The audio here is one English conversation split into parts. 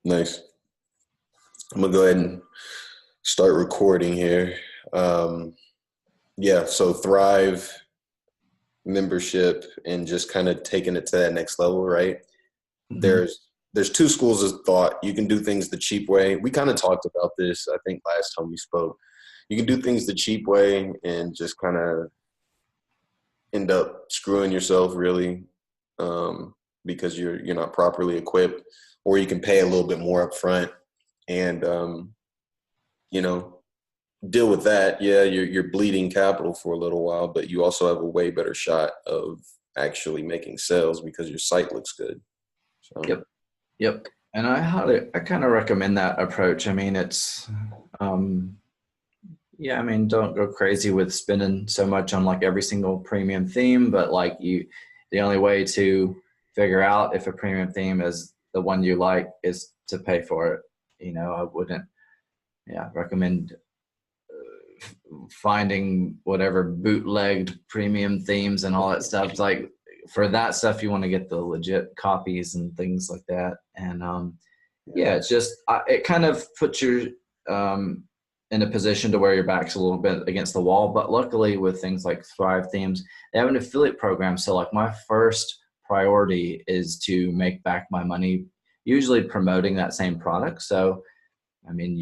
Nice. I'm gonna go ahead and start recording here. Um, yeah, so Thrive membership and just kind of taking it to that next level, right? Hmm. There's two schools of thought. You can do things the cheap way. We kind of talked about this, I think, last time we spoke. You can do things the cheap way and just kind of end up screwing yourself, really, because you're not properly equipped, or you can pay a little bit more up front and you know deal with that. Yeah, you're bleeding capital for a little while, but you also have a way better shot of actually making sales because your site looks good. So Yep. Yep. And I kind of recommend that approach. I mean, um, yeah, I mean, don't go crazy with spending so much on like every single premium theme, but the only way to figure out if a premium theme is the one you like is to pay for it. I wouldn't, yeah, recommend finding whatever bootlegged premium themes and all that stuff. It's like for that stuff, you want to get the legit copies and things like that. And yeah, it's just it kind of puts you in a position to where your back's a little bit against the wall. But luckily, with things like Thrive Themes, they have an affiliate program. So like my first priority is to make back my money, usually promoting that same product. So I mean,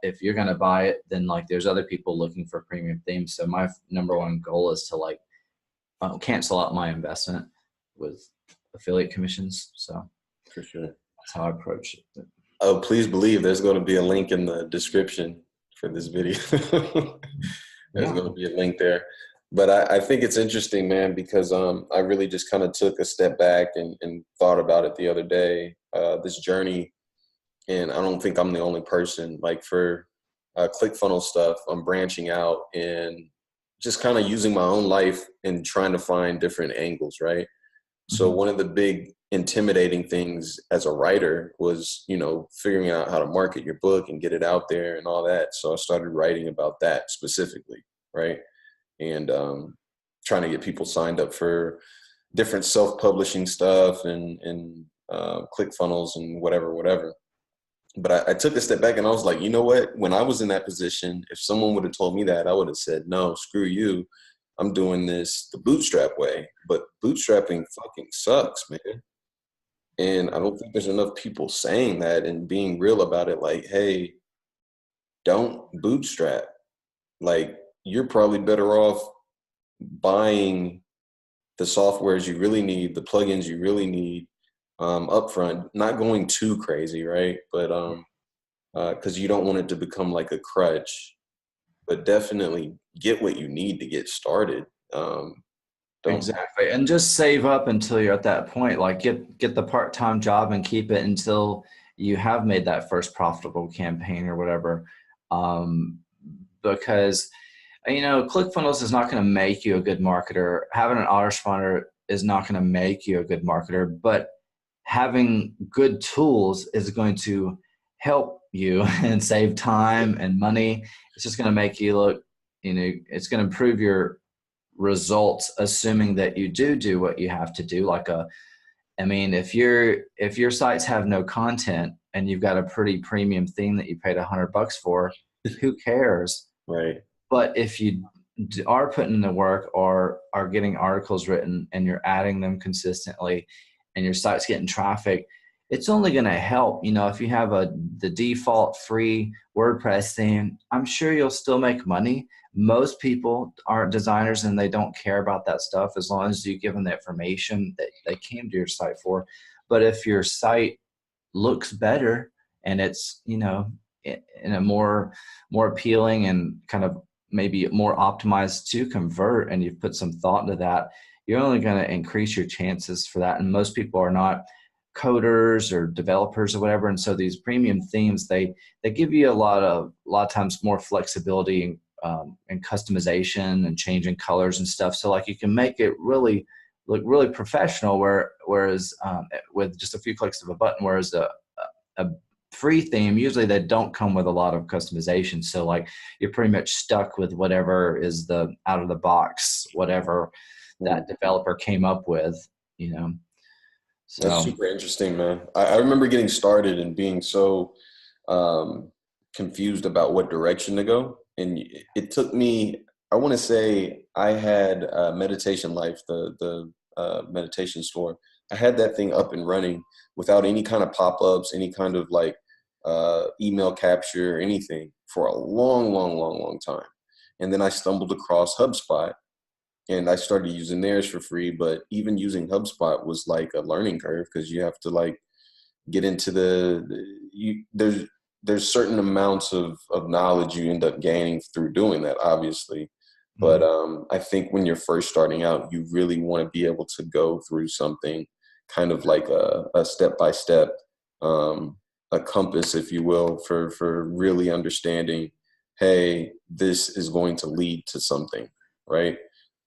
if you're going to buy it, then like there's other people looking for premium themes. So my number one goal is to like cancel out my investment with affiliate commissions. So for sure. that's how I approach it. Oh, please believe there's going to be a link in the description for this video. There's Yeah. going to be a link there. But I think it's interesting, man, because I really just kind of took a step back and thought about it the other day, this journey. And I don't think I'm the only person. Like for ClickFunnels stuff, I'm branching out and just kind of using my own life and trying to find different angles, right? So Mhm. one of the big intimidating things as a writer was, figuring out how to market your book and get it out there and all that. So I started writing about that specifically, right? And trying to get people signed up for different self-publishing stuff and ClickFunnels and whatever. But I took a step back and I was like, you know what? When I was in that position, if someone would have told me that, I would have said, no, screw you. I'm doing this the bootstrap way. But bootstrapping fucking sucks, man. And I don't think there's enough people saying that and being real about it. Like, hey, don't bootstrap. Like, you're probably better off buying the softwares you really need, the plugins you really need upfront, not going too crazy, right? But because you don't want it to become like a crutch, but definitely get what you need to get started. Don't. Exactly. And just save up until you're at that point. Like get the part-time job and keep it until you have made that first profitable campaign or whatever. Um, because ClickFunnels is not going to make you a good marketer. Having an autoresponder is not going to make you a good marketer, but having good tools is going to help you and save time and money. It's just going to make you look, it's going to improve your results, assuming that you do what you have to do. I mean, if your sites have no content and you've got a pretty premium theme that you paid $100 for, who cares? Right. But if you are putting in the work or are getting articles written and you're adding them consistently and your site's getting traffic, it's only going to help. If you have the default free WordPress theme, I'm sure you'll still make money. Most people aren't designers and they don't care about that stuff as long as you give them the information that they came to your site for. But if your site looks better and it's in a more appealing and kind of maybe more optimized to convert, and you've put some thought into that, you're only going to increase your chances for that. And most people are not coders or developers or whatever, and so these premium themes, they give you a lot of times more flexibility and customization and changing colors and stuff, so like you can make it really look really professional, whereas with just a few clicks of a button, whereas a free theme, usually they don't come with a lot of customization. So like you're pretty much stuck with whatever is the out of the box, whatever that developer came up with, you know. That's So, super interesting, man. I remember getting started and being so um, confused about what direction to go. And it took me, I want to say I had Meditation Life, the meditation store. I had that thing up and running without any kind of pop-ups, any kind of like email capture, anything for a long, long, long, long time. And then I stumbled across HubSpot and I started using theirs for free. But even using HubSpot was like a learning curve because you have to like get into there's certain amounts of knowledge you end up gaining through doing that, obviously. But mhm, I think when you're first starting out, you really want to be able to go through something kind of like a step by step, a compass, if you will, for really understanding, hey, this is going to lead to something, right?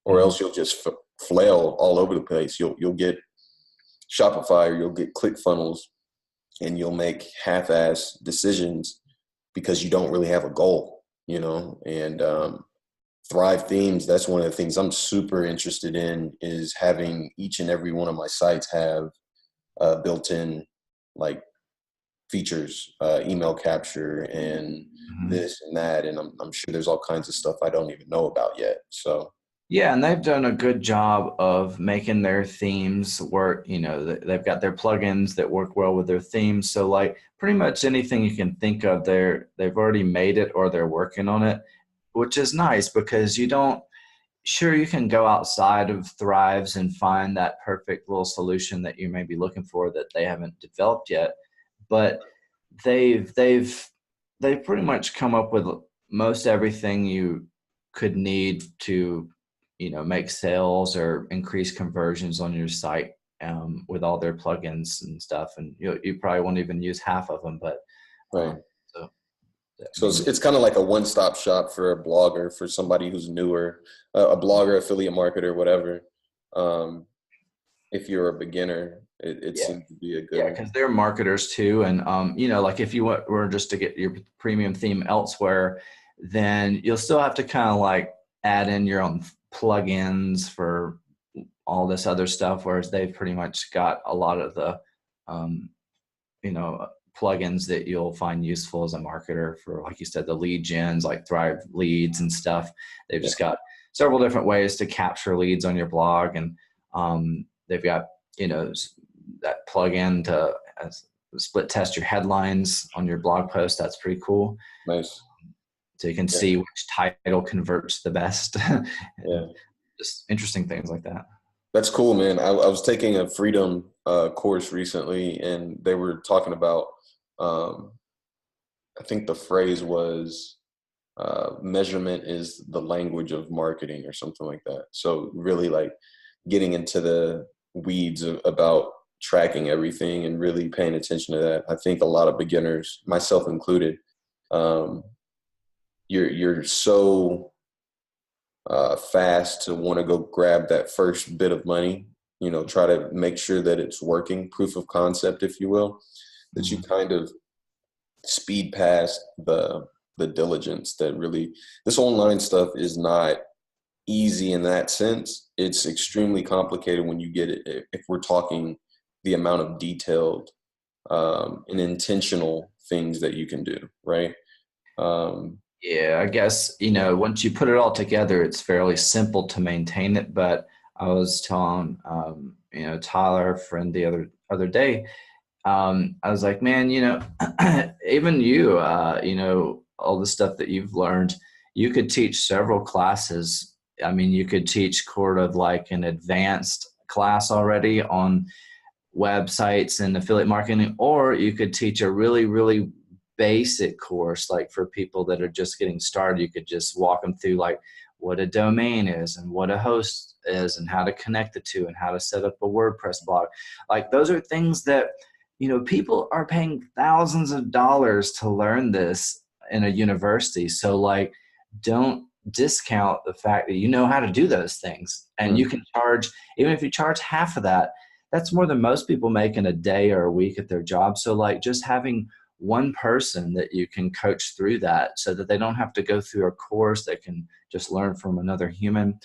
Or mhm. else you'll just flail all over the place. You'll get Shopify, or you'll get ClickFunnels, and you'll make half-ass decisions because you don't really have a goal, you know. And Thrive Themes, that's one of the things I'm super interested in, is having each and every one of my sites have built-in like features, email capture and Mhm. this and that. And I'm sure there's all kinds of stuff I don't even know about yet. So Yeah, and they've done a good job of making their themes work. They've got their plugins that work well with their themes. So like pretty much anything you can think of, they've already made it or they're working on it, which is nice because you don't sure you can go outside of Thrives and find that perfect little solution that you may be looking for that they haven't developed yet. But they've they've they've pretty much come up with most everything you could need to make sales or increase conversions on your site, with all their plugins and stuff, and you probably won't even use half of them, but right. so I So mean, it's kind of like a one-stop shop for a blogger, for somebody who's newer, a blogger, affiliate marketer, whatever. Um, if you're a beginner, it yeah. seems to be a good Yeah, one. because they're marketers too, and like if you were just to get your premium theme elsewhere, then you'll still have to kind of like add in your own plugins for all this other stuff. Whereas they've pretty much got a lot of the, um, you know, plugins that you'll find useful as a marketer for, like you said, the lead gens, like Thrive Leads and stuff. They've Yeah, just got several different ways to capture leads on your blog, and they've got that plugin to split test your headlines on your blog post. That's pretty cool. nice. So you can Yeah, see which title converts the best, and yeah. just interesting things like that. That's cool, man. I was taking a Freedom course recently, and they were talking about, um, I think the phrase was, measurement is the language of marketing or something like that. So really like getting into the weeds about tracking everything and really paying attention to that. I think a lot of beginners, myself included, um, you're so fast to want to go grab that first bit of money, you know, try to make sure that it's working, proof of concept, if you will, that you Mhm. kind of speed past the diligence that really, this online stuff is not easy in that sense. It's extremely complicated when you get it, if we're talking the amount of detailed and intentional things that you can do, right? um, Yeah, I guess, yeah, once you put it all together, it's fairly simple to maintain it. But I was telling, Tyler, a friend, the other day, I was like, man, even you, all the stuff that you've learned, you could teach several classes. I mean, you could teach sort of like an advanced class already on websites and affiliate marketing, or you could teach a really, really basic course, like for people that are just getting started. You could just walk them through like what a domain is and what a host is and how to connect the two and how to set up a WordPress blog. Like those are things that, people are paying thousands of dollars to learn this in a university. So like, don't discount the fact that you know how to do those things, and you mm, can charge, even if you charge half of that, that's more than most people make in a day or a week at their job. So like just having one person that you can coach through that so that they don't have to go through a course, they can just learn from another human.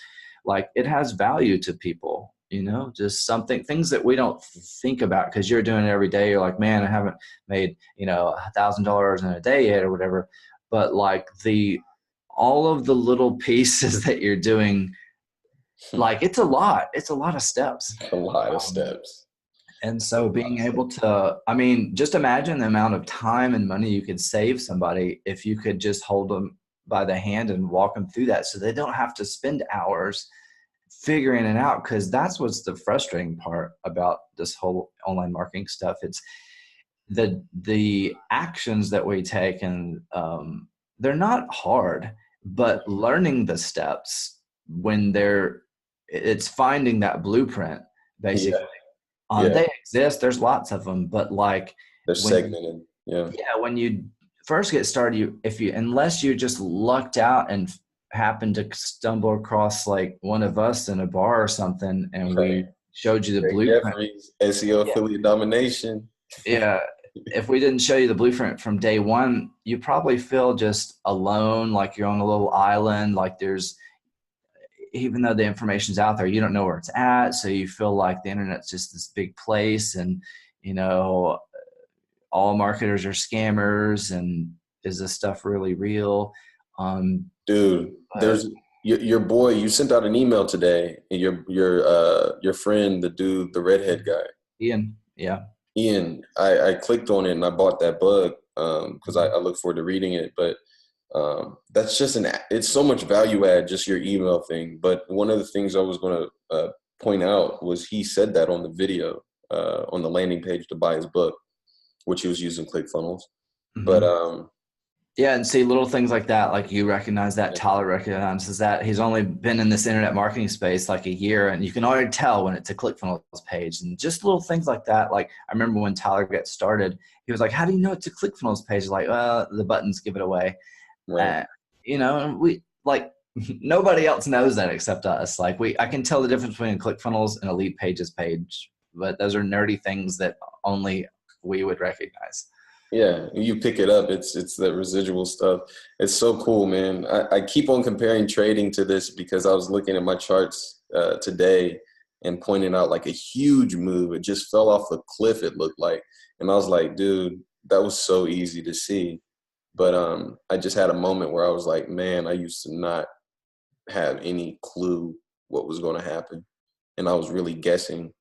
Like it has value to people, just things that we don't think about because you're doing it every day. You're like, man, I haven't made, $1,000 in a day yet or whatever. But like all of the little pieces that you're doing, like it's a lot of steps. A lot of Um, steps. and It's a so lot being of able steps. to, I mean, just imagine the amount of time and money you could save somebody if you could just hold them by the hand and walk them through that so they don't have to spend hours figuring it out. Because that's what's the frustrating part about this whole online marketing stuff. It's the actions that we take, and they're not hard, but learning the steps when it's finding that blueprint basically. Yeah, yeah. They exist. There's lots of them, but like They're when segmented. Yeah. when you first get started, unless you just lucked out and happened to stumble across like one of us in a bar or something, and Right. we showed you the Greg blueprint. Jeffries, SEO Yeah, affiliate domination. yeah. If we didn't show you the blueprint from day one, you probably feel just alone, like you're on a little island. Like even though the information's out there, you don't know where it's at. So you feel like the internet's just this big place, and you know all marketers are scammers, and is this stuff really real? Dude, But there's your boy. You sent out an email today, and your friend, the dude, the redhead guy, Ian, yeah. Ian. I clicked on it and I bought that book because I look forward to reading it. But that's just it's so much value add, just your email thing. But one of the things I was going to point out was he said that on the video on the landing page to buy his book, which he was using ClickFunnels. But Mm-hmm. Yeah, and see little things like that, like you recognize that, yeah, Tyler recognizes that. He's only been in this internet marketing space like a year, and you can already tell when it's a ClickFunnels page. And just little things like that. Like I remember when Tyler got started, he was like, "How do you know it's a ClickFunnels page?" Like, well, the buttons give it away. right. Uh, and we like nobody else knows that except us. Like I can tell the difference between a ClickFunnels and a lead pages page, but those are nerdy things that only we would recognize. Yeah, you pick it up. It's the residual stuff. It's so cool, man. I keep on comparing trading to this because I was looking at my charts today and pointing out like a huge move. It just fell off the cliff, it looked like. And I was like, dude, that was so easy to see. But I just had a moment where I was like, man, I used to not have any clue what was going to happen. And I was really guessing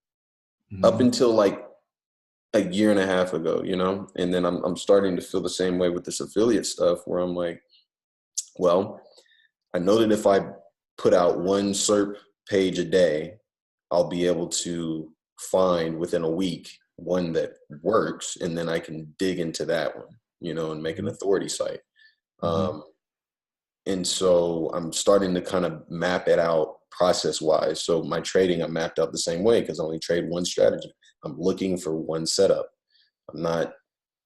up Mhm. until like a year and a half ago, and then I'm starting to feel the same way with this affiliate stuff where I'm like, well, I know that if I put out one SERP page a day, I'll be able to find within a week one that works, and then I can dig into that one, and make an Mhm. authority site. Mhm. Um, and so I'm starting to kind of map it out process wise. So my trading, I mapped out the same way because I only trade one strategy. I'm looking for one setup. I'm not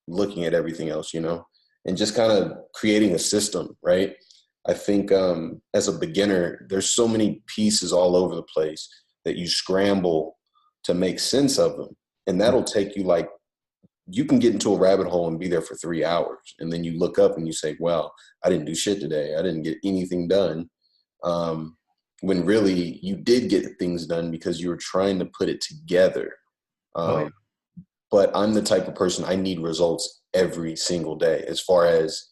looking at everything else, and just kind of creating a system, right? I think as a beginner, there's so many pieces all over the place that you scramble to make sense of them. And that'll take you like, you can get into a rabbit hole and be there for 3 hours. And then you look up and you say, well, I didn't do shit today. I didn't get anything done. When really you did get things done because you were trying to put it together. Oh yeah. Um, but I'm the type of person, I need results every single day as far as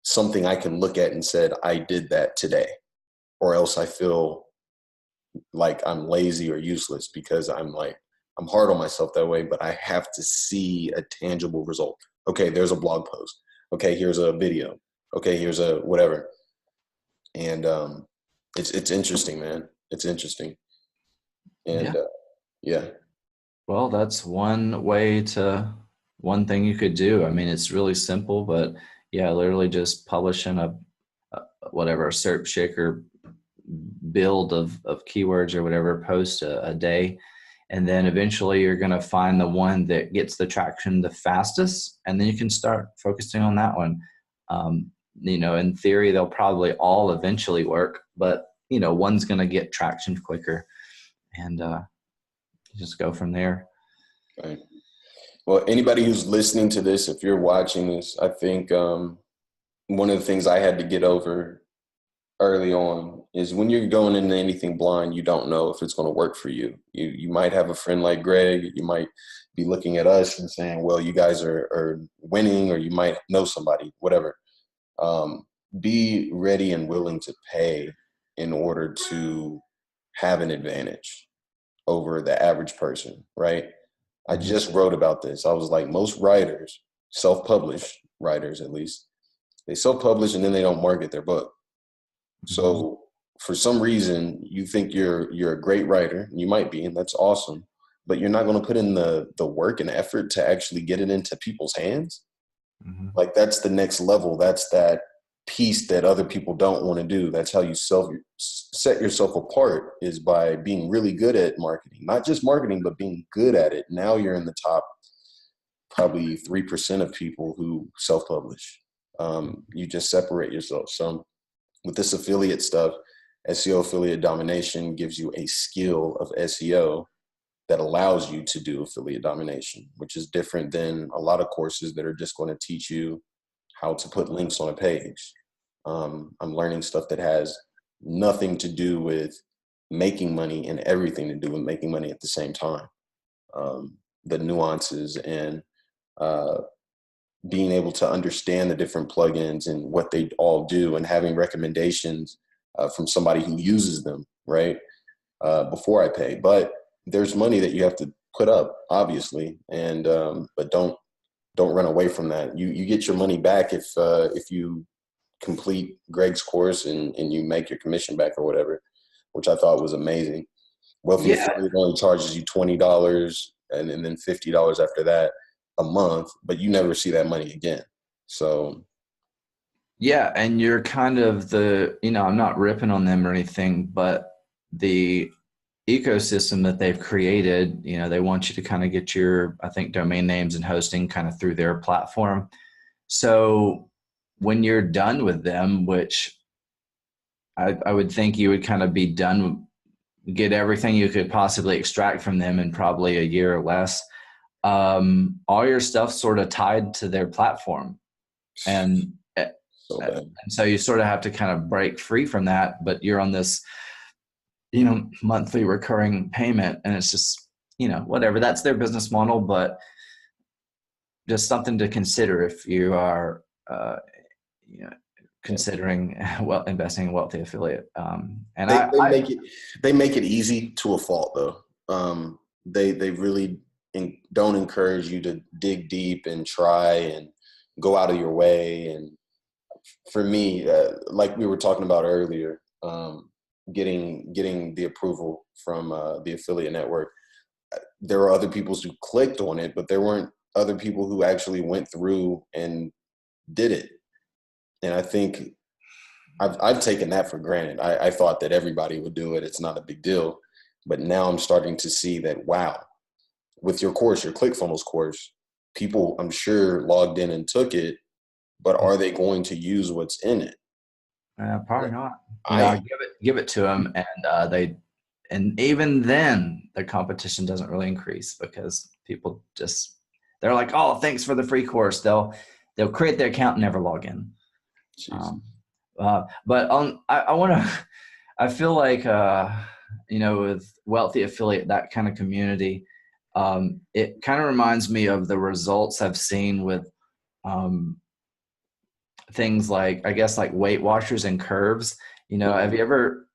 something I can look at and said, I did that today, or else I feel like I'm lazy or useless because I'm hard on myself that way, but I have to see a tangible result. Okay, there's a blog post. Okay, here's a video. Okay, here's a whatever. And it's interesting, man. It's interesting. Yeah. And yeah, Well, that's one thing you could do. I mean, it's really simple, but yeah, literally just publishing a whatever, a SERP shaker build of keywords or whatever post a day. And then eventually you're going to find the one that gets the traction the fastest. And then you can start focusing on that one. In theory, they'll probably all eventually work, but one's going to get traction quicker, and just go from there. right. Well, anybody who's listening to this, if you're watching this, I think one of the things I had to get over early on is when you're going into anything blind, you don't know if it's going to work for you. You might have a friend like Greg. You might be looking at us and saying, well, you guys are winning, or you might know somebody, whatever. Um, be ready and willing to pay in order to have an advantage over the average person, right? I Mhm. just wrote about this. I was like, most writers, self-published writers at least, they self-publish and then they don't market their book. Mhm. So for some reason, you think you're a great writer. You might be, and that's awesome. But you're not going to put in the work and effort to actually get it into people's hands. Mhm. Like that's the next level. That's that piece that other people don't want to do. That's how you set yourself apart, is by being really good at marketing. Not just marketing, but being good at it. Now you're in the top probably 3% of people who self-publish. You just separate yourself. So with this affiliate stuff, SEO affiliate domination gives you a skill of SEO that allows you to do affiliate domination, which is different than a lot of courses that are just going to teach you how to put links on a page. I'm learning stuff that has nothing to do with making money and everything to do with making money at the same time. The nuances and uh, being able to understand the different plugins and what they all do, and having recommendations from somebody who uses them, right? Before I pay. But there's money that you have to put up, obviously, and but don't run away from that. You get your money back if you complete Greg's course and you make your commission back or whatever, which I thought was amazing. Wealthy Yeah. Affiliate only charges you $20 and then $50 after that a month, but you never see that money again. So Yeah, and you're kind of I'm not ripping on them or anything, but the ecosystem that they've created, they want you to kind of get your, I think, domain names and hosting kind of through their platform. So when you're done with them, which I would think you would kind of be done, get everything you could possibly extract from them in probably a year or less, all your stuff sort of tied to their platform. And so bad. and so you sort of have to kind of break free from that, but you're on this, monthly recurring payment, and it's just, whatever. That's their business model, but just something to consider if you are, you know, Yeah. considering investing in wealthy affiliate. And They I, they I make it they make it easy to a fault though. They really don't encourage you to dig deep and try and go out of your way. And for me, like we were talking about earlier, getting the approval from the affiliate network. There were other people who clicked on it, but there weren't other people who actually went through and did it. And I think I've taken that for granted. I thought that everybody would do it. It's not a big deal. But now I'm starting to see that, wow, with your course, your ClickFunnels course, people I'm sure logged in and took it, but are they going to use what's in it? probably not. I I give it to them, and and even then, the competition doesn't really increase because people just, they're like, oh, thanks for the free course. They'll create their account and never log in. Jesus. Um, but I want to, I feel like, with wealthy affiliate, that kind of community, it kind of reminds me of the results I've seen with um, things like, I guess, like Weight Watchers and Curves. Have you ever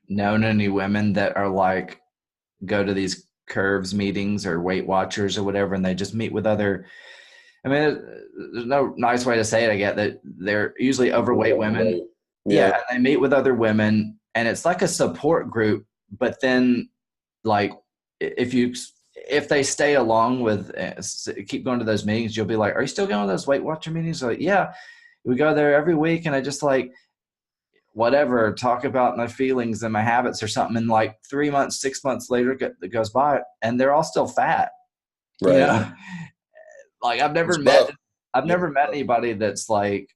known any women that are like, go to these Curves meetings or Weight Watchers or whatever, and they just meet with other, I mean, there's no nice way to say it. I get that they're usually overweight women. Right. Yeah, Yeah. and they meet with other women, and it's like a support group. But then, like, if you if they stay along with, keep going to those meetings, you'll be like, "Are you still going to those Weight Watcher meetings?" Like, yeah, we go there every week, and I just like whatever talk about my feelings and my habits or something. And like 3 months, 6 months later, that goes by, and they're all still fat. You Right. know, like It's rough. I've Yeah. never met anybody that's like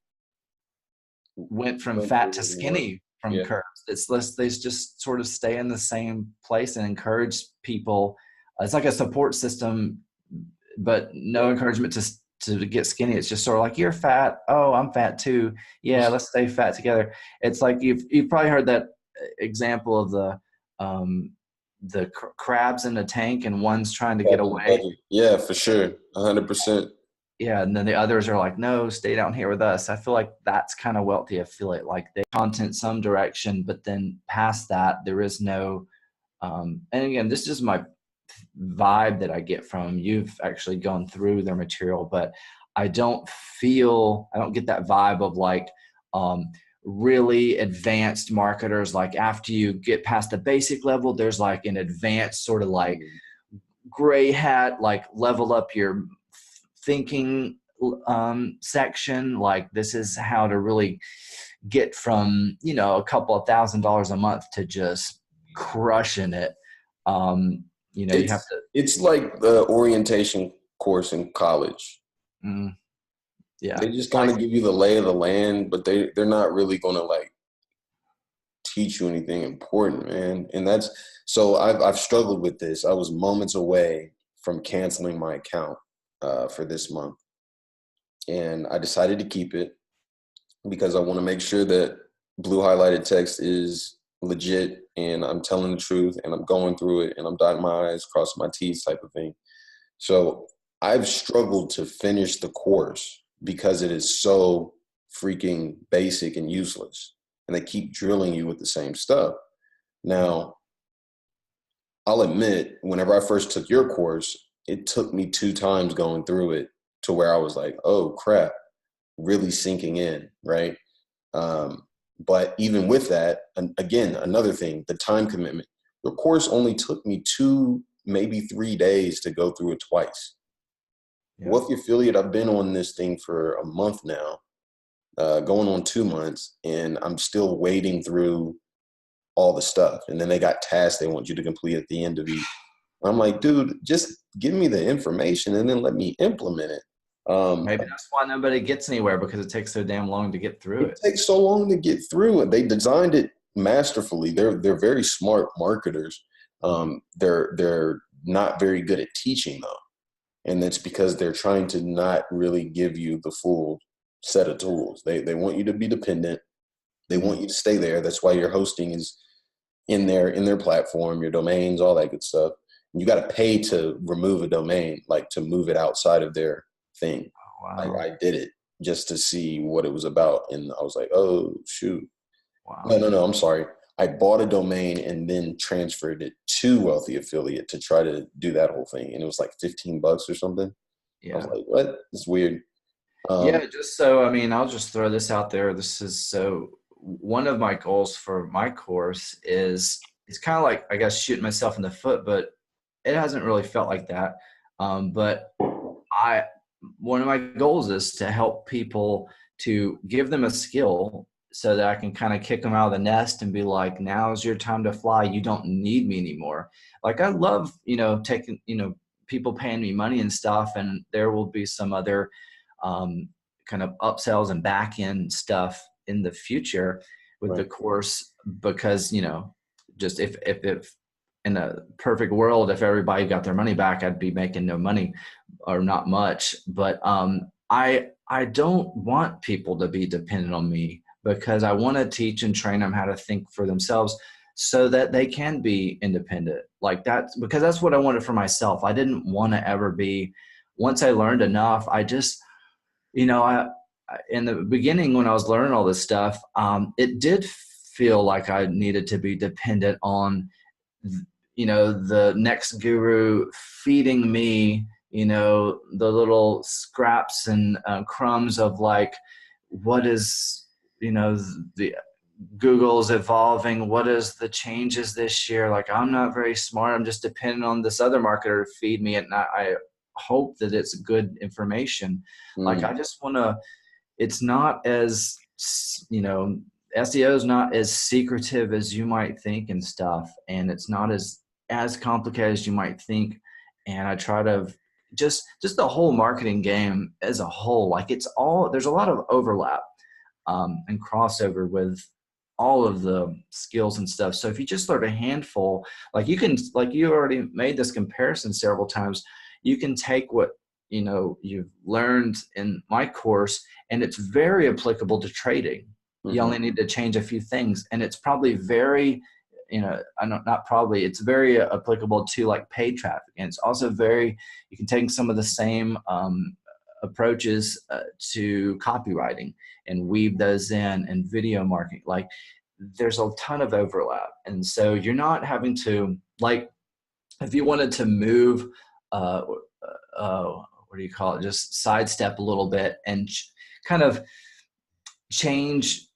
went from Went fat through to what you went. skinny from Yeah. curves. It's less, they just sort of stay in the same place and encourage people. It's like a support system, but no encouragement to get skinny. It's just sort of like, you're fat. Oh, I'm fat too. Yeah, let's stay fat together. It's like you've probably heard that example of the crabs in the tank and one's trying to get Crab in the away. bucket. Yeah, for sure. 100%. Yeah, and then the others are like, no, stay down here with us. I feel like that's kind of wealthy affiliate. Like they content some direction, but then past that, there is no. And again, this is my vibe that I get from 'em. You've actually gone through their material, but I don't get that vibe of like really advanced marketers. Like after you get past the basic level, there's like an advanced sort of like Mhm. gray hat, like level up your thinking section. Like this is how to really get from, a couple of $1,000s a month to just crushing it. You have It's to, it's like the orientation course in college. mm, yeah, They just kind like, of give you the lay of the land, but they're not really going to like teach you anything important, man. And that's so I've struggled with this. I was moments away from canceling my account for this month, and I decided to keep it because I want to make sure that blue highlighted text is legit and I'm telling the truth and I'm going through it and I'm dotting my I's, crossing my T's type of thing. So I've struggled to finish the course because it is so freaking basic and useless. And they keep drilling you with the same stuff. Now, I'll admit, whenever I first took your course, it took me 2 times going through it to where I was like, oh crap, really sinking in, right? Um, but even with that, again, another thing, the time commitment. Your course only took me 2, maybe 3 days to go through it twice. yeah, Wealthy affiliate, I've been on this thing for a month now, going on 2 months, and I'm still wading through all the stuff. And then they got tasks they want you to complete at the end of each. I'm like, dude, just give me the information and then let me implement it. maybe that's why nobody gets anywhere, because it takes so damn long to get through It it. takes so long to get through it. They designed it masterfully. They're very smart marketers. They're not very good at teaching though, and that's because they're trying to not really give you the full set of tools. They want you to be dependent. They Mm. want you to stay there. That's why your hosting is in their platform, your domains, all that good stuff. And you got to pay to remove a domain, like to move it outside of their thing. Wow. I did it just to see what it was about, and I was like, oh shoot, no, Wow. no, no, I'm sorry. I bought a domain and then transferred it to Wealthy Affiliate to try to do that whole thing, and it was like $15 or something. I was Yeah. like, what? It's weird. Yeah, just so, I mean, I'll just throw this out there. This is so one of my goals for my course is it's kind of like, I guess, shooting myself in the foot, but it hasn't really felt like that. But I, one of my goals is to help people, to give them a skill so that I can kind of kick them out of the nest and be like, now's your time to fly. You don't need me anymore. Like I love, taking, people paying me money and stuff. And there will be some other kind of upsells and back end stuff in the future with the Right. course, because, just if in a perfect world, if everybody got their money back, I'd be making no money or not much. But I don't want people to be dependent on me, because I want to teach and train them how to think for themselves so that they can be independent. Like that, because that's what I wanted for myself. I didn't want to ever be, once I learned enough, I just, in the beginning when I was learning all this stuff, it did feel like I needed to be dependent on, the next guru feeding me, the little scraps and crumbs of like, what is, the Google's evolving. What is the changes this year? Like, I'm not very smart. I'm just depending on this other marketer to feed me, and I hope that it's good information. Like, I Mm, just want to, it's not as, SEO is not as secretive as you might think and stuff, and it's not as complicated as you might think. And I try to just the whole marketing game as a whole, like it's all, there's a lot of overlap and crossover with all of the skills and stuff. So if you just learn a handful, like you can, like you already made this comparison several times, you can take what you've learned in my course, and it's very applicable to trading. You Mm-hmm. only need to change a few things, and it's probably very, I don't, not probably, it's very applicable to like paid traffic. And it's also very, you can take some of the same approaches to copywriting and weave those in, and video marketing. Like there's a ton of overlap. And so you're not having to, like, if you wanted to move, uh, what do you call it? Just sidestep a little bit and kind of change,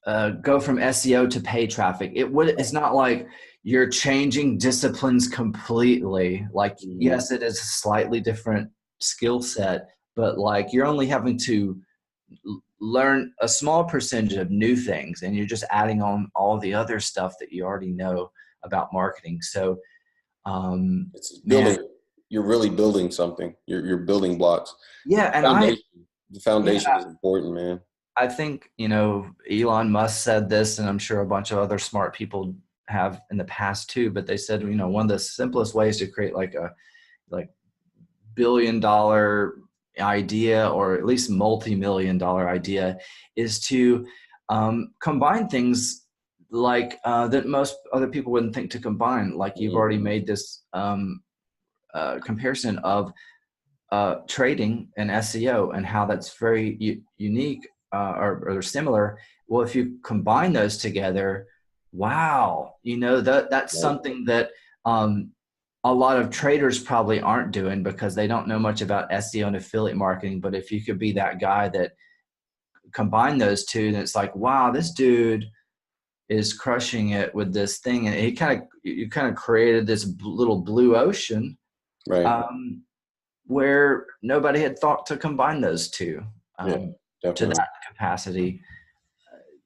go from SEO to paid traffic. It's not like you're changing disciplines completely. Like, Mm-hmm. yes, it is a slightly different skill set, but like you're only having to learn a small percentage of new things, and you're just adding on all the other stuff that you already know about marketing. So, It's man, building. You're really building something. You're building blocks. yeah, and Foundation. The yeah, foundation is important, man. I think, Elon Musk said this, and I'm sure a bunch of other smart people have in the past too, but they said, one of the simplest ways to create like a like $1 billion idea, or at least multi-million-dollar idea, is to combine things like that most other people wouldn't think to combine. Like you've already Mm-hmm. made this comparison of trading and SEO, and how that's very unique, or similar. Well, if you combine those together, wow, that's Right. something that a lot of traders probably aren't doing, because they don't know much about SEO and affiliate marketing. But if you could be that guy that combine those two, then it's like, wow, this dude is crushing it with this thing. And you kind of created this little blue ocean, Right. um, where nobody had thought to combine those two, Yeah. to Definitely. that capacity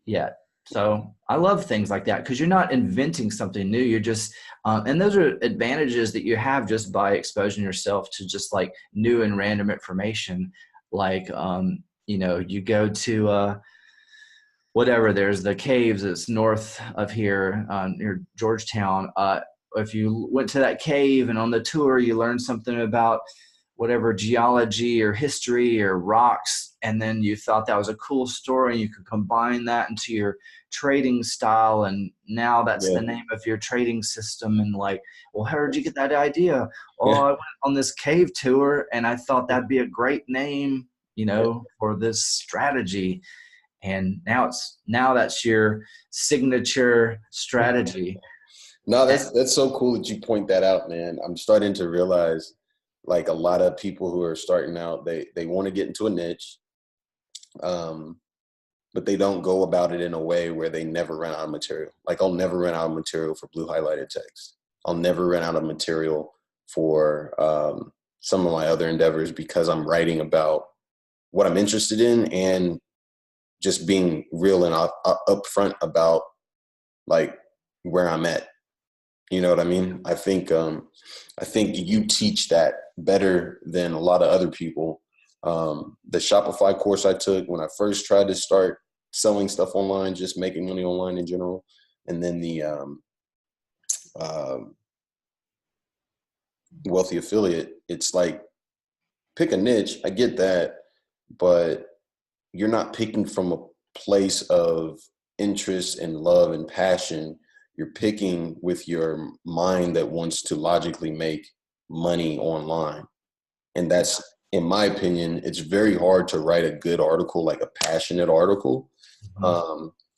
yet. So I love things like that, because you're not inventing something new. You're just, and those are advantages that you have just by exposing yourself to just like new and random information. Like, you go to whatever, there's the caves that's north of here, near Georgetown. If you went to that cave and on the tour you learned something about whatever geology or history or rocks, and then you thought that was a cool story, and you could combine that into your trading style, and now that's Yeah. the name of your trading system. And like, well, how did you get that idea? Oh, Yeah. I went on this cave tour and I thought that'd be a great name, Yeah. for this strategy. And now that's your signature strategy. No, And that's so cool that you point that out, man. I'm starting to realize, like, a lot of people who are starting out, they want to get into a niche, um, but they don't go about it in a way where they never run out of material. Like, I'll never run out of material for blue highlighted text. I'll never run out of material for some of my other endeavors, because I'm writing about what I'm interested in, and just being real and upfront about, like, where I'm at. You know what I mean? I think you teach that better than a lot of other people. The Shopify course I took when I first tried to start selling stuff online, just making money online in general, and then the uh, wealthy affiliate. It's like, pick a niche. I get that, but you're not picking from a place of interest and love and passion. You're picking with your mind that wants to logically make money online. And that's, in my opinion, it's very hard to write a good article, like a passionate article,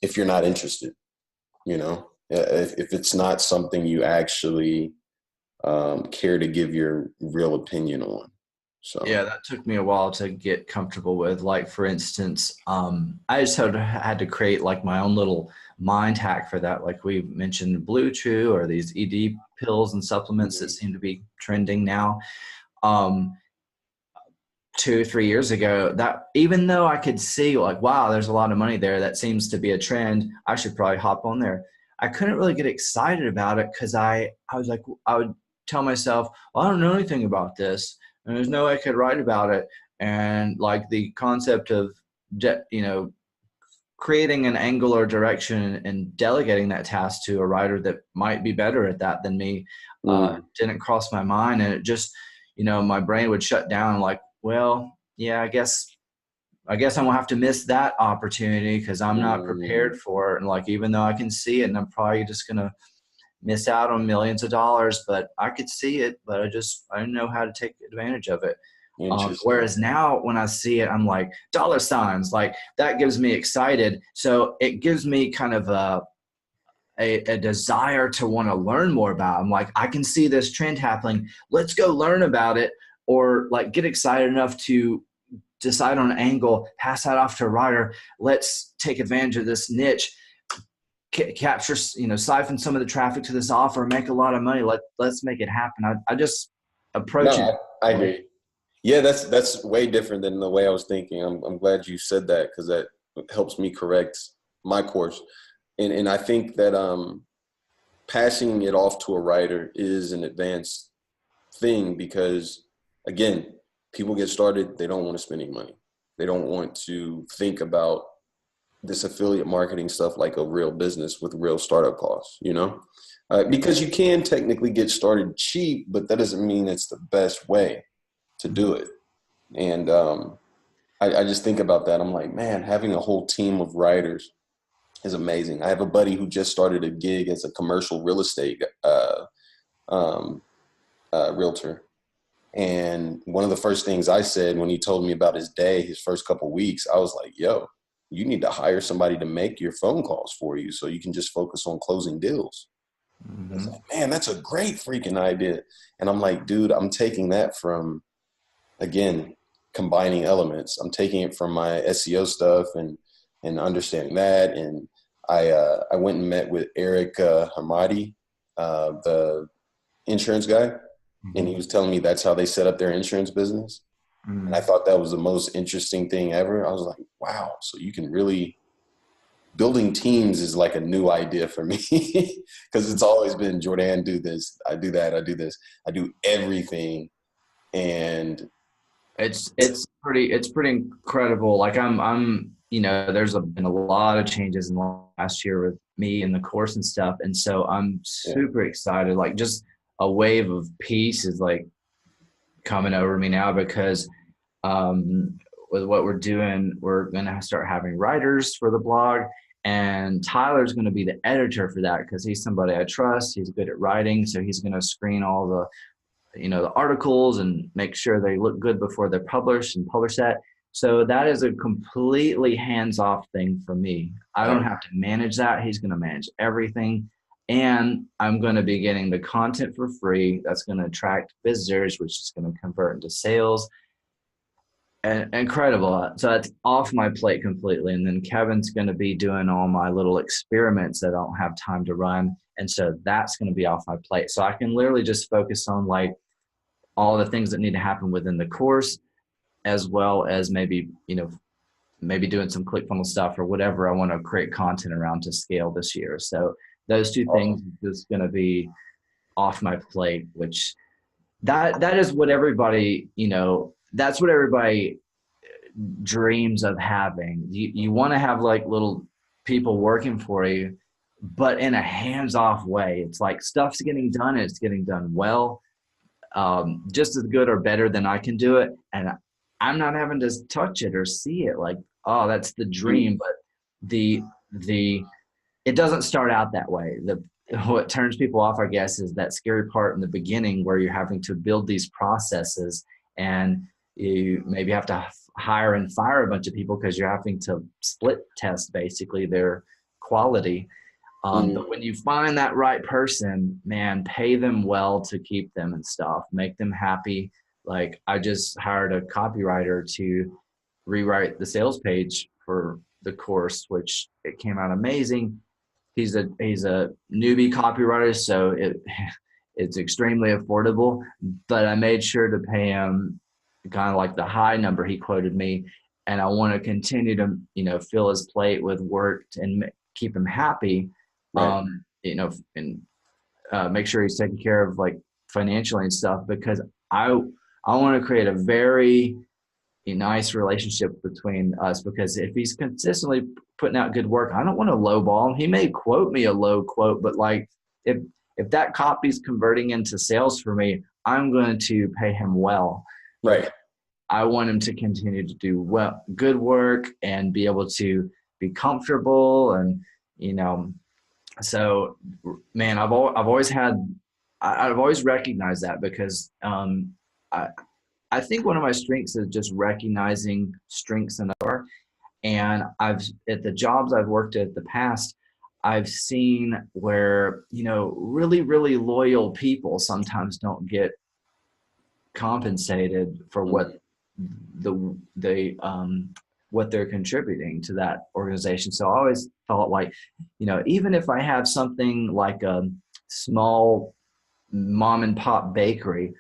if you're not interested, if it's not something you actually care to give your real opinion on. yeah, So, that took me a while to get comfortable with. Like, for instance, I just had to create like my own little mind hack for that. Like we mentioned Blue Chew, or these ED pills and supplements that mhm. seem to be trending now. Um, 2 or 3 years ago, that even though I could see like, wow, there's a lot of money there, that seems to be a trend, I should probably hop on there. I couldn't really get excited about it, because I was like, I would tell myself, well, I don't know anything about this, and there's no way I could write about it. And like the concept of creating an angle or direction and delegating that task to a writer that might be better at that than me, Mm, didn't cross my mind. And it just, my brain would shut down. Like, well, yeah, I guess I'm gonna have to miss that opportunity because I'm not Mm, prepared for it. And like, even though I can see it, and I'm probably just gonna miss out on millions of dollars, but I could see it, but I don't know how to take advantage of it. interesting. Whereas now when I see it, I'm like dollar signs, like that gives me excited. So it gives me kind of a desire to want to learn more about. I'm like, I can see this trend happening. Let's go learn about it, or like get excited enough to decide on an angle, pass that off to a writer. Let's take advantage of this niche, capture, siphon some of the traffic to this offer, make a lot of money. Let's make it happen. I just approach No, it I hear differently. you. Yeah, that's way different than the way I was thinking. I'm glad you said that because that helps me correct my course. And I think that passing it off to a writer is an advanced thing because again, people get started, they don't want to spend any money. They don't want to think about this affiliate marketing stuff like a real business with real startup costs, because you can technically get started cheap, but that doesn't mean it's the best way to do it. And I just think about that. I'm like, man, having a whole team of writers is amazing. I have a buddy who just started a gig as a commercial real estate um, realtor. And one of the first things I said when he told me about his day, his first couple of weeks, I was like, yo, you need to hire somebody to make your phone calls for you so you can just focus on closing deals. It's Mm-hmm. like, man, that's a great freaking idea. And I'm like, dude, I'm taking that from, again, combining elements. I'm taking it from my SEO stuff and understanding that. And I went and met with Eric Hamadi, the insurance guy, and he Mm-hmm. was telling me that's how they set up their insurance business. And I Mm-hmm. thought that was the most interesting thing ever. I was like, wow, so you can really building teams is like a new idea for me because it's always been Jordan, do this, I do that, I do this, I do everything. And It's pretty incredible. Like there's been a lot of changes in the last year with me and the course and stuff, and so I'm yeah, super excited. Like, just a wave of peace is like coming over me now because um, with what we're doing, we're going to start having writers for the blog. And Tyler's going to be the editor for that because he's somebody I trust. He's good at writing. So he's going to screen all the articles and make sure they look good before they're published and publish that. So that is a completely hands-off thing for me. I don't right. have to manage that. He's going to manage everything. And I'm going to be getting the content for free. That's going to attract visitors, which is going to convert into sales. And incredible. So that's off my plate completely. And then Kevin's going to be doing all my little experiments that I don't have time to run. And so that's going to be off my plate. So I can literally just focus on like all the things that need to happen within the course, as well as maybe doing some ClickFunnels stuff or whatever I want to create content around to scale this year. So those two Awesome. things are just going to be off my plate, which that is what everybody, that's what everybody dreams of having. You want to have like little people working for you, but in a hands-off way. It's like stuff's getting done and it's getting done well, just as good or better than I can do it. And I'm not having to touch it or see it. Like, oh, that's the dream. But the it doesn't start out that way. What turns people off, I guess, is that scary part in the beginning where you're having to build these processes and you maybe have to hire and fire a bunch of people because you're having to split test basically their quality. Mm, But when you find that right person, man, pay them well to keep them and stuff, make them happy. Like, I just hired a copywriter to rewrite the sales page for the course, which it came out amazing. He's a newbie copywriter, so it's extremely affordable. But I made sure to pay him kind of like the high number he quoted me, and I want to continue to fill his plate with work and keep him happy, right. and make sure he's taken care of like financially and stuff because I I want to create a very nice relationship between us because if he's consistently putting out good work, I don't want to lowball him. He may quote me a low quote, but like if if that copy's converting into sales for me, I'm going to pay him well because Right. I want them to continue to do good work and be able to be comfortable. And, you know, so man, I've always had, I've always recognized that because, I, I think one of my strengths is just recognizing strengths in other. And at the jobs I've worked at the past, I've seen where, you know, really, really loyal people sometimes don't get compensated for Mhm. what they're contributing to that organization. So I always thought like, you know, even if I have something like a small mom and pop bakery,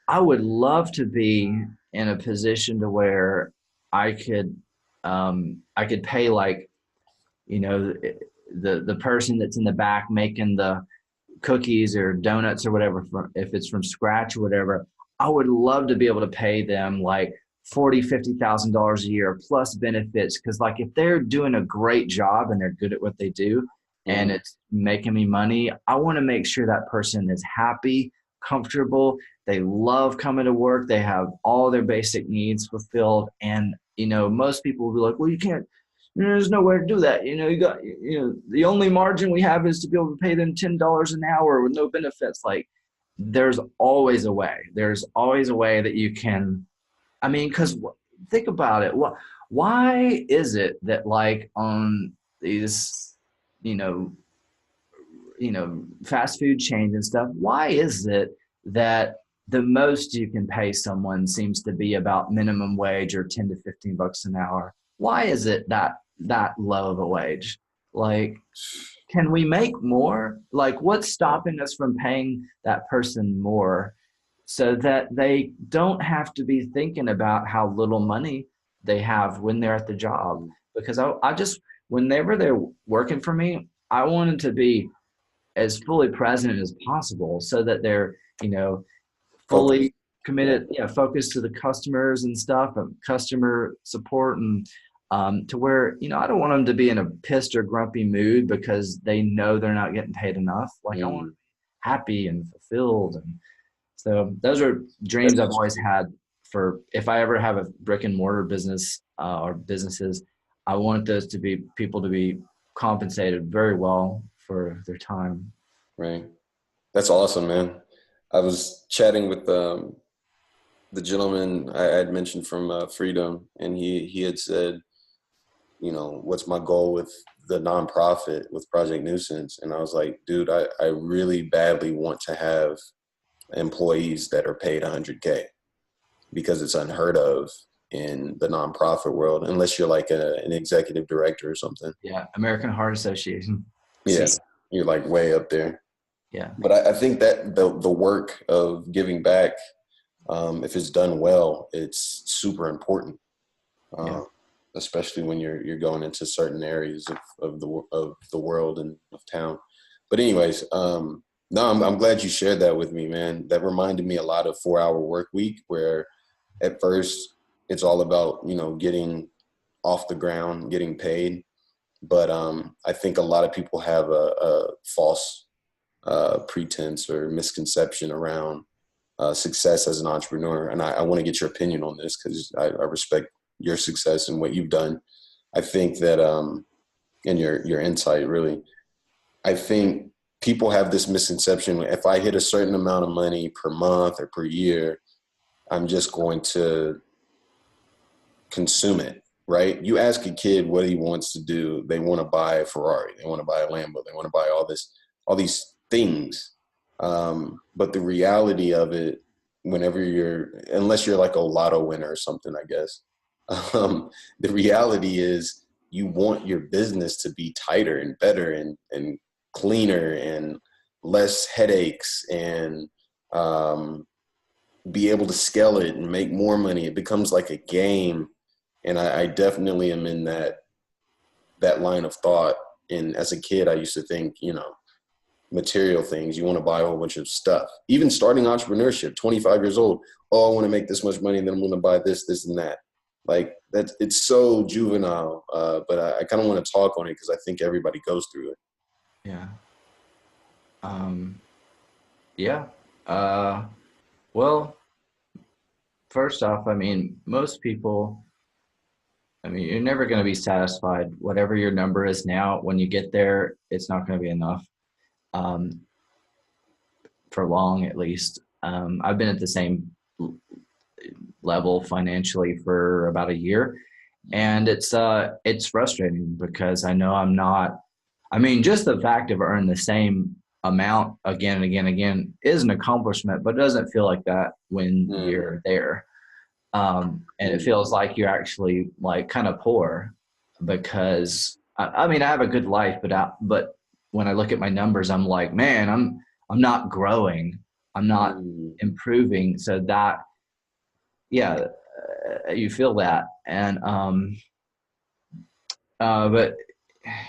I would love to be in a position to where I could I could pay like, you know, the person that's in the back making the cookies or donuts or whatever, if it's from scratch or whatever, I would love to be able to pay them like 40, $50,000 a year plus benefits. Cause like if they're doing a great job and they're good at what they do and Mhm. it's making me money, I want to make sure that person is happy, comfortable. They love coming to work. They have all their basic needs fulfilled. And, you know, most people will be like, well, you can't, there's no way to do that. You know, the only margin we have is to be able to pay them $10 an hour with no benefits. Like, there's always a way. There's always a way that you can. I mean, because think about it. Why is it that like on these, you know, fast food chains and stuff? Why is it that the most you can pay someone seems to be about minimum wage or 10 to 15 bucks an hour? Why is it that low of a wage? Like, can we make more? Like, what's stopping us from paying that person more so that they don't have to be thinking about how little money they have when they're at the job? Because I just, whenever they're working for me, I wanted to be as fully present as possible so that they're, you know, Focus. fully committed, yeah, focused to the customers and stuff, and customer support, and to where, you know, I don't want them to be in a pissed or grumpy mood because they know they're not getting paid enough. Like I want to Mm. be happy and fulfilled. And so those are dreams That's I've always interesting. had for if I ever have a brick and mortar business or businesses, I want those to be people to be compensated very well for their time. Right. That's awesome, man. I was chatting with the gentleman I had mentioned from Freedom, and he had said, you know, what's my goal with the nonprofit with Project Nuisance? And I was like, dude, I really badly want to have employees that are paid 100K because it's unheard of in the nonprofit world, unless you're like an executive director or something. Yeah, American Heart Association. Yeah, See, you're like way up there. yeah, But I think that the work of giving back, if it's done well, it's super important, yeah. uh, especially when you're going into certain areas of the world and of town. But anyways, no, I'm glad you shared that with me, man. That reminded me a lot of 4 Hour Work Week, where at first it's all about, you know, getting off the ground, getting paid. But I think a lot of people have a false pretense or misconception around success as an entrepreneur. And I want to get your opinion on this because I respect your success and what you've done. I think that, and your insight really, I think people have this misconception. If I hit a certain amount of money per month or per year, I'm just going to consume it, right? You ask a kid what he wants to do, they want to buy a Ferrari, they want to buy a Lambo, they want to buy all these things. But the reality of it, whenever unless you're like a lotto winner or something, I guess, the reality is you want your business to be tighter and better and cleaner and less headaches and be able to scale it and make more money. It becomes like a game, and I definitely am in that line of thought. And as a kid, I used to think, you know, material things. You want to buy a whole bunch of stuff. Even starting entrepreneurship, 25 years old. Oh, I want to make this much money, and then I'm going to buy this, this, and that. Like that, it's so juvenile. But I kind of want to talk on it because I think everybody goes through it. Yeah. Um, yeah. Uh, well, first off, I mean, most people, I mean, you're never going to be satisfied. Whatever your number is now, when you get there, it's not going to be enough, um, for long at least. I've been at the same level financially for about a year, and it's frustrating because I know I'm not. I mean, just the fact of earning the same amount again and again and again is an accomplishment, but it doesn't feel like that when Mm, you're there. And it mm, feels like you're actually like kind of poor because I mean I have a good life, but when I look at my numbers, I'm like, man, I'm not growing, I'm not mm. improving. So that, yeah, you feel that, and but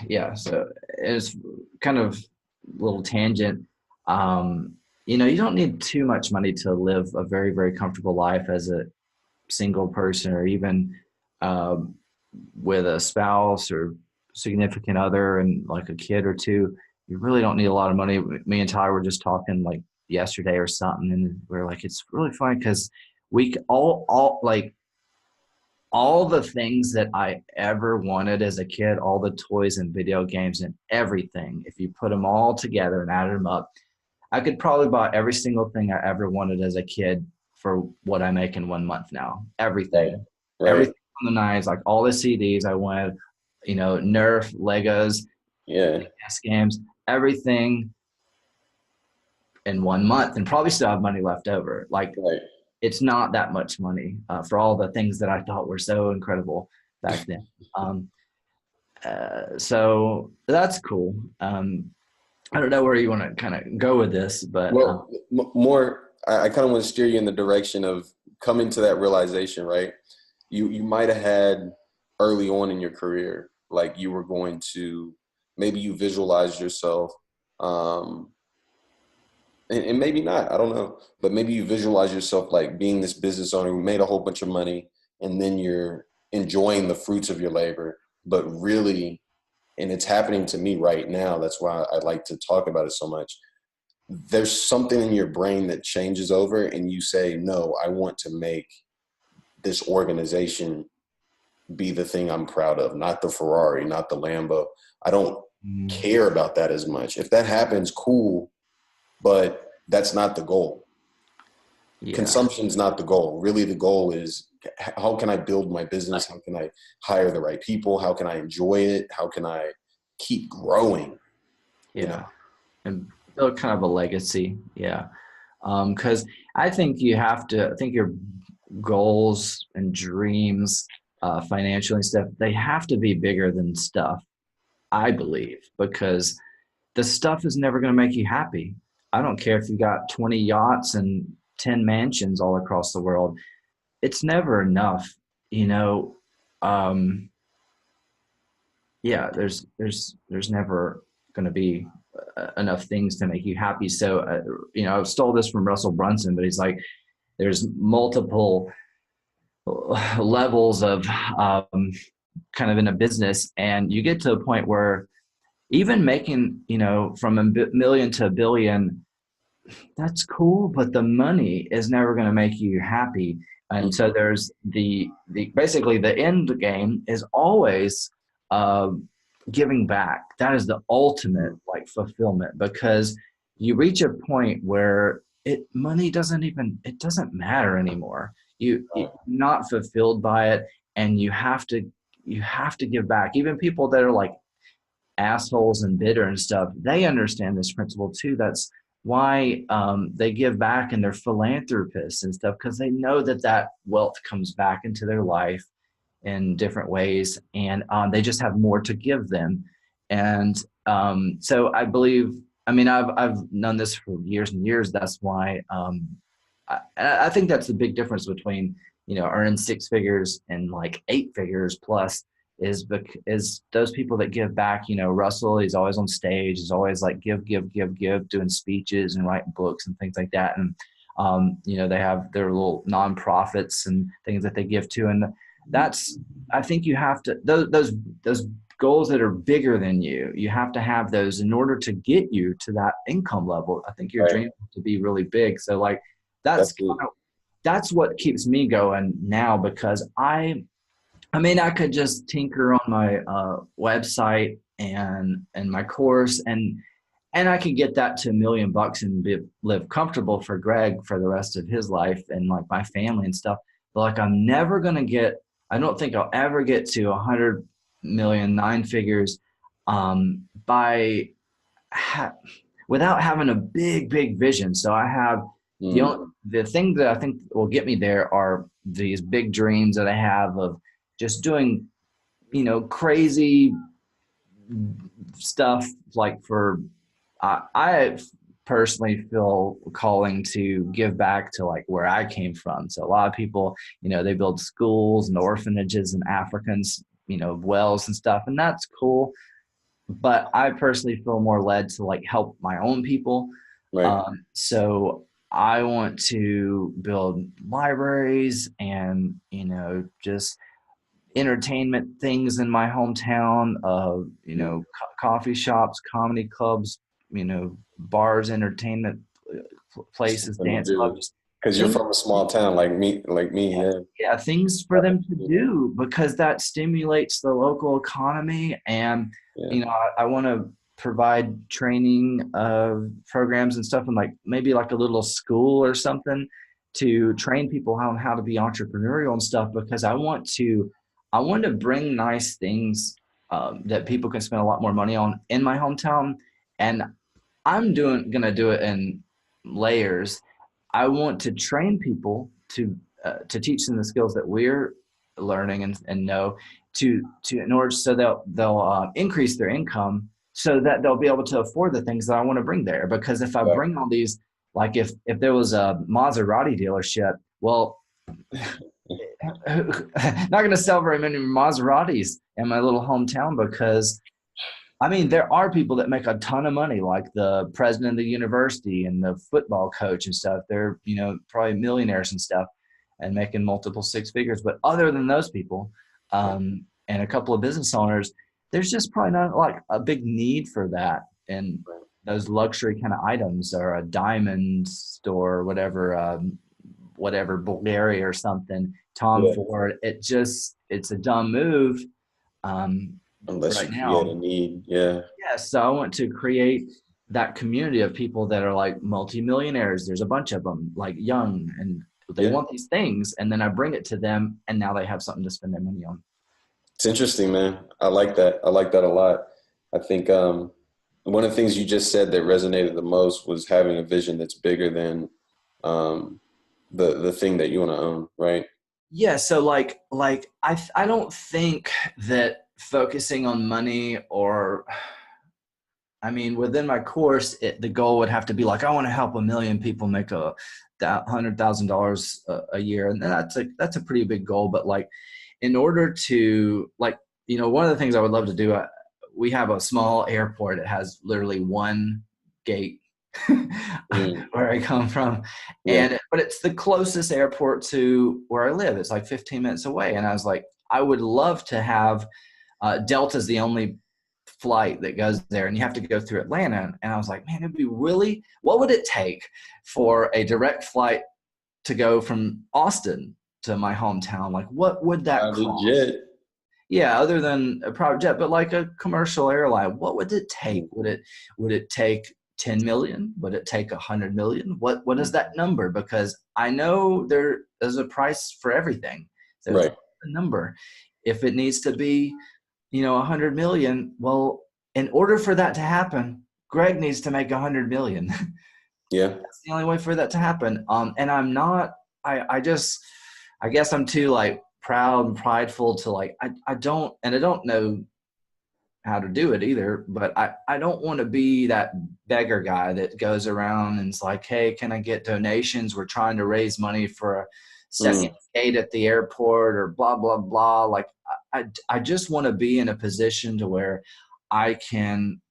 yeah, so it's kind of a little tangent. Um, you don't need too much money to live a very, very comfortable life as a single person, or even um, with a spouse or significant other and like a kid or two. You really don't need a lot of money. Me and Ty were just talking like yesterday or something, and we are like, it's really funny because we all like all the things that I ever wanted as a kid, all the toys and video games and everything, if you put them all together and added them up, I could probably buy every single thing I ever wanted as a kid for what I make in 1 month now. Right, Everything. right. Everything on the knives, like all the CDs I wanted, Nerf, Legos, Yeah, NES games, everything in 1 month, and probably still have money left over. Like, right. it's not that much money for all the things that I thought were so incredible back then. Um, so that's cool. I don't know where you want to kind of go with this, but Well, more, I kind of want to steer you in the direction of coming to that realization, right? You might have had early on in your career, like you were going to, maybe you visualized yourself, um, and maybe not, I don't know, but maybe you visualize yourself like being this business owner who made a whole bunch of money, and then you're enjoying the fruits of your labor, but really, and it's happening to me right now. That's why I like to talk about it so much. There's something in your brain that changes over and you say, no, I want to make this organization be the thing I'm proud of, not the Ferrari, not the Lambo. I don't mm, care about that as much. If that happens, cool, but that's not the goal. yeah, Consumption's not the goal. Really, the goal is how can I build my business? How can I hire the right people? How can I enjoy it? How can I keep growing? You know, yeah, and build kind of a legacy. Yeah, because I think you have to. I think your goals and dreams, financially and stuff, they have to be bigger than stuff. I believe because the stuff is never going to make you happy. I don't care if you got 20 yachts and 10 mansions all across the world. It's never enough, you know. Um, yeah, there's never going to be enough things to make you happy. So, I stole this from Russell Brunson, but he's like, there's multiple levels of kind of in a business, and you get to a point where even making, from a million to a billion, that's cool, but the money is never going to make you happy. And so there's the basically the end game is always uh, giving back. That is the ultimate like fulfillment, because you reach a point where money doesn't matter anymore. You're not fulfilled by it, and you have to give back. Even people that are like assholes and bitter and stuff, they understand this principle too. That's why they give back, and they're philanthropists and stuff, because they know that that wealth comes back into their life in different ways, and they just have more to give them. And so I believe, I mean, I've known this for years and years. That's why I think that's the big difference between earning six figures and like eight figures plus is those people that give back. Russell, he's always on stage, he's always like give, doing speeches and writing books and things like that. And they have their little nonprofits and things that they give to. And that's, I think you have to, those goals that are bigger than you have to have those in order to get you to that income level. I think your right. dream to be really big. So like, that's That's kind it. of that's what keeps me going now, because I mean, I could just tinker on my website and my course, and I could get that to $1 million and live comfortable for Greg for the rest of his life and like my family and stuff. But like, I'm never gonna get. I don't think I'll ever get to 100 million, 9 figures, by ha- without having a big vision. So I have Mm, the thing that I think will get me there are these big dreams that I have of just doing, crazy stuff. Like for I personally feel calling to give back to like where I came from. So a lot of people, they build schools and orphanages and Africans, wells and stuff, and that's cool. But I personally feel more led to like help my own people. right. So I want to build libraries and, just entertainment things in my hometown of, Mm. coffee shops, comedy clubs, bars, entertainment places, Something to dance do. clubs, Because you're things. from a small town like me, yeah. Yeah, things for them to do, because that stimulates the local economy. And Yeah. I want to provide training programs and stuff, and like maybe like a little school or something to train people how to be entrepreneurial and stuff, because I want to bring nice things that people can spend a lot more money on in my hometown. And I'm gonna do it in layers. I want to train people to teach them the skills that we're learning and know, to in order so they'll increase their income, so that they'll be able to afford the things that I want to bring there. Because if I Right. bring all these, like if there was a Maserati dealership, well, not going to sell very many Maseratis in my little hometown, because I mean, there are people that make a ton of money, like the president of the university and the football coach and stuff. They're, probably millionaires and stuff and making multiple six figures. But other than those people, and a couple of business owners, there's just probably not like a big need for that. And those luxury kind of items, or a diamond store, or whatever, Bulgaria or something, Tom Yeah. Ford. It's a dumb move, Unless you right create a now. need. Yeah. Yes, so I want to create that community of people that are like multimillionaires. There's a bunch of them, like young, and they Yeah. want these things, and then I bring it to them, and now they have something to spend their money on. It's interesting, man. I like that. I like that a lot. I think one of the things you just said that resonated the most was having a vision that's bigger than um, the thing that you want to own, right? Yeah, so I don't think that focusing on money, or I mean, within my course, the goal would have to be like, I want to help 1 million people make $100,000 a year, and that's a pretty big goal. But like, in order to like, one of the things I would love to do, we have a small airport. It has literally one gate Mm, where I come from, yeah. but it's the closest airport to where I live. It's like 15 minutes away, and I was like, I would love to have Delta's the only flight that goes there, and you have to go through Atlanta. And I was like, man, what would it take for a direct flight to go from Austin to my hometown? Like, what would that Private cost? jet. Yeah, other than a private jet, but like a commercial airline, what would it take? Mm, Would it take 10 million? Would it take 100 million? What is mm. that number? Because I know there is a price for everything. There's a Right. number. If it needs to be, 100 million, well, in order for that to happen, Greg needs to make 100 million. Yeah. That's the only way for that to happen. And I'm not. I guess I'm too like proud and prideful to like. I don't know how to do it either. But I don't want to be that beggar guy that goes around and it's like, hey, can I get donations? We're trying to raise money for a second Mm, gate at the airport, or blah blah blah. Like, I just want to be in a position to where I can,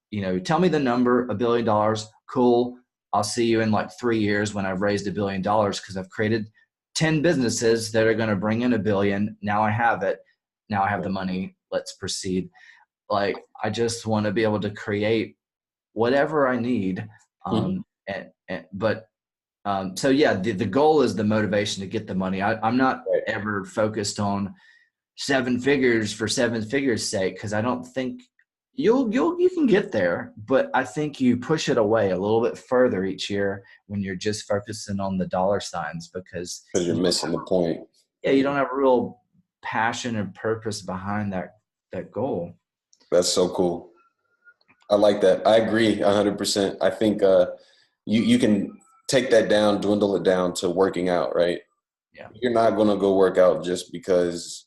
tell me the number, $1 billion. Cool. I'll see you in like 3 years when I've raised $1 billion, because I've created 10 businesses that are going to bring in 1 billion. Now I have it. Now I have the right. money. Let's proceed. Like, I just want to be able to create whatever I need. Mhm. But So yeah, the goal is the motivation to get the money. I'm not Right. ever focused on seven figures for seven figures sake, because I don't think you can get there, but I think you push it away a little bit further each year when you're just focusing on the dollar signs, because Because you're missing the point. yeah, you don't have a real passion and purpose behind that goal. That's so cool. I like that. I agree 100%. I think you can take that down, dwindle it down to working out, right? Yeah. You're not going to go work out just because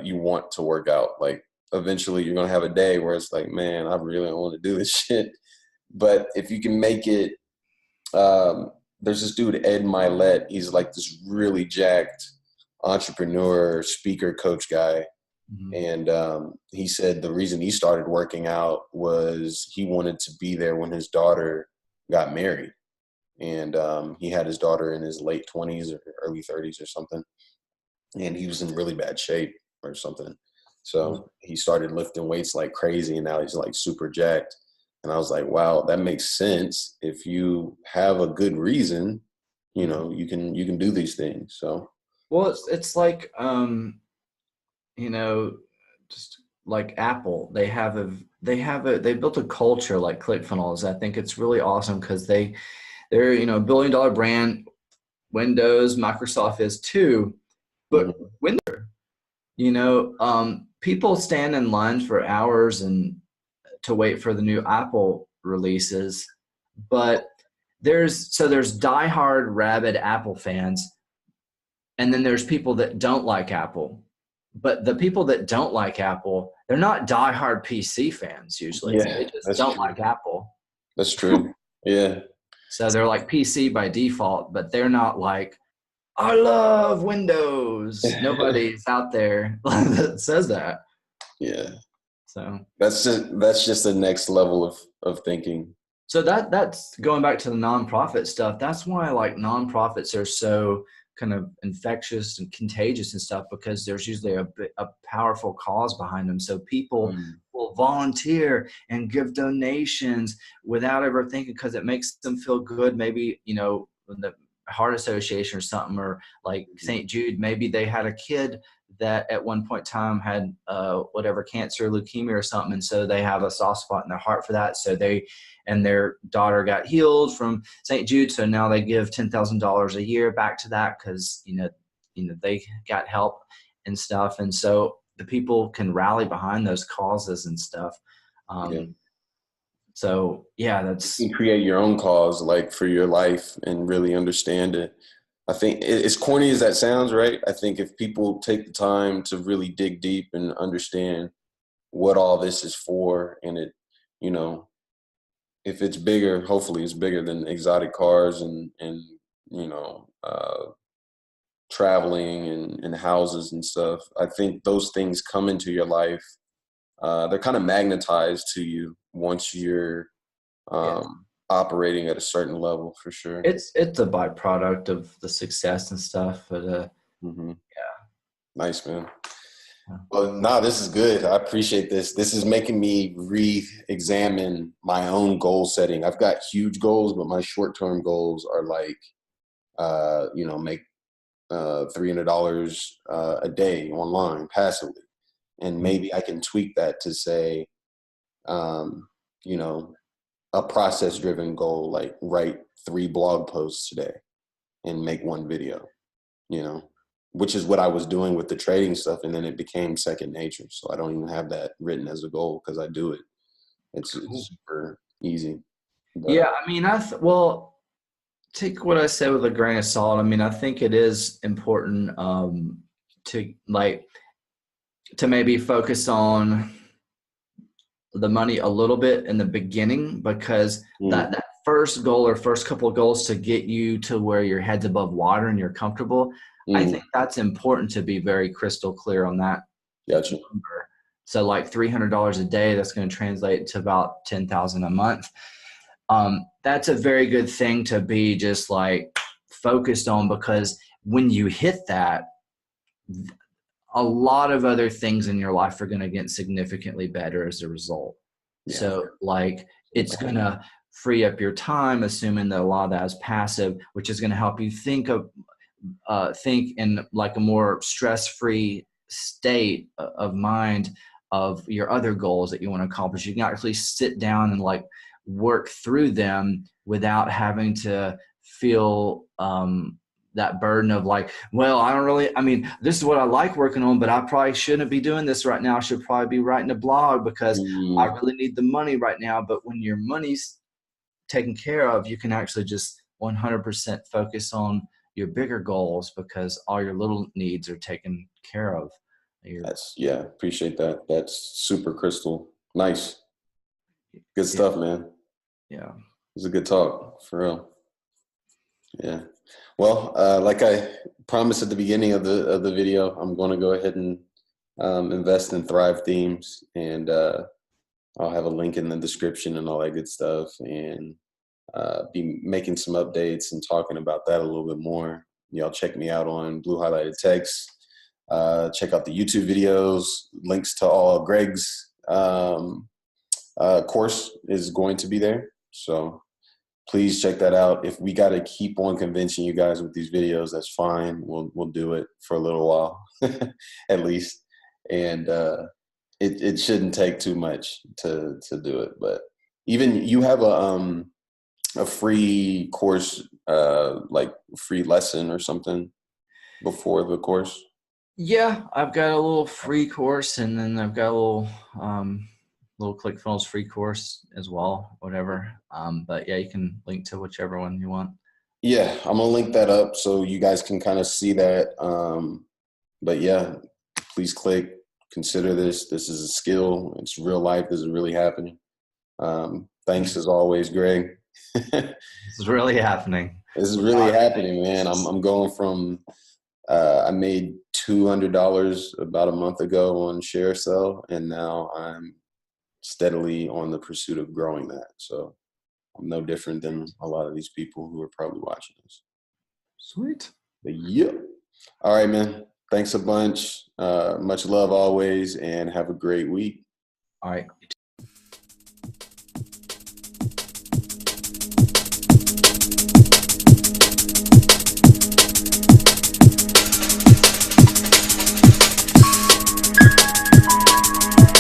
you want to work out. Like eventually you're going to have a day where it's like, man, I really don't want to do this shit. But if you can make it, there's this dude, Ed Milet. He's like this really jacked entrepreneur, speaker, coach guy. Mm-hmm. And he said the reason he started working out was he wanted to be there when his daughter got married. And he had his daughter in his late 20s or early 30s or something. And he was in really bad shape or something. So he started lifting weights like crazy, and now he's like super jacked. And I was like, wow, that makes sense. If you have a good reason, you know, you can do these things. So Well, it's like you know, just like Apple, they built a culture like ClickFunnels. I think it's really awesome because they're a billion-dollar brand. Windows, Microsoft is too, but mhm. people stand in lines for hours and to wait for the new Apple releases, but there's diehard rabid Apple fans, and then there's people that don't like Apple. But the people that don't like Apple, they're not diehard PC fans usually. They Yeah, just that's don't true. like Apple. That's true. Yeah. So they're like PC by default, but they're not like, I love Windows. Nobody's out there that says that. Yeah. So That's just the next level of thinking. that's going back to the nonprofit stuff. That's why like nonprofits are so kind of infectious and contagious and stuff, because there's usually a powerful cause behind them. So people Mm. will volunteer and give donations without ever thinking, because it makes them feel good. Maybe, the Heart Association or something, or like St. Jude, maybe they had a kid that at one point in time had whatever cancer, leukemia or something, and so they have a soft spot in their heart for that. So their daughter got healed from St. Jude, so now they give $10,000 a year back to that, because they got help and stuff, and so the people can rally behind those causes and stuff. Yeah. So yeah, You that's can create your own cause like for your life and really understand it. I think as corny as that sounds, right? I think if people take the time to really dig deep and understand what all this is for, and you know, if it's bigger, hopefully it's bigger than exotic cars and you know, traveling and houses and stuff. I think those things come into your life. They're kind of magnetized to you once you're yeah. operating at a certain level, for sure. It's a byproduct of the success and stuff, but Hmm. yeah. Nice, man. Yeah. Well, no, this is good. I appreciate this. This is making me re-examine my own goal setting. I've got huge goals, but my short-term goals are like, make $300 a day online passively, and Mm. maybe I can tweak that to say, um, you know, a process-driven goal, like write 3 blog posts today and make 1 video, you know, which is what I was doing with the trading stuff. And then it became second nature. So I don't even have that written as a goal because I do it. It's Cool. super easy. But Yeah, I mean, well, take what I said with a grain of salt. I mean, I think it is important to like to maybe focus on the money a little bit in the beginning, because mm, that first goal or first couple of goals to get you to where your head's above water and you're comfortable, I mm, think that's important to be very crystal clear on that gotcha. number. So like $300 a day, that's going to translate to about 10,000 a month. That's a very good thing to be just like focused on, because when you hit that, a lot of other things in your life are going to get significantly better as a result. Yeah. So like it's going to free up your time, assuming that a lot of that is passive, which is going to help you think in like a more stress-free state of mind of your other goals that you want to accomplish. You can actually sit down and like work through them without having to feel that burden of like, well, I mean, this is what I like working on, but I probably shouldn't be doing this right now. I should probably be writing a blog because I Mm, really need the money right now. But when your money's taken care of, you can actually just 100% focus on your bigger goals because all your little needs are taken care of. Your, yeah, appreciate that. That's super crystal. Nice. Good yeah, stuff, man. It yeah. was a good talk, for real. Yeah. Well, like I promised at the beginning of the video, I'm going to go ahead and invest in Thrive Themes, and I'll have a link in the description and all that good stuff, and be making some updates and talking about that a little bit more. Y'all check me out on Blue Highlighted Text. Check out the YouTube videos. Links to all Greg's course is going to be there. So please check that out. If we got to keep on convincing you guys with these videos, that's fine. We'll do it for a little while, at least. And it shouldn't take too much to do it. But even you have a free course, like free lesson or something before the course. Yeah, I've got a little free course, and then I've got a little ClickFunnels free course as well, whatever. But yeah, you can link to whichever one you want. Yeah, I'm gonna link that up so you guys can kind of see that. But yeah, please click, consider this. This is a skill. It's real life. This is really happening. Thanks as always, Greg. This is really happening. This is really Without happening, man. I'm going from I made $200 about a month ago on share sell, and now I'm steadily on the pursuit of growing that. So I'm no different than a lot of these people who are probably watching this. Sweet. But yeah. All right, man. Thanks a bunch. Much love always, and have a great week. All right.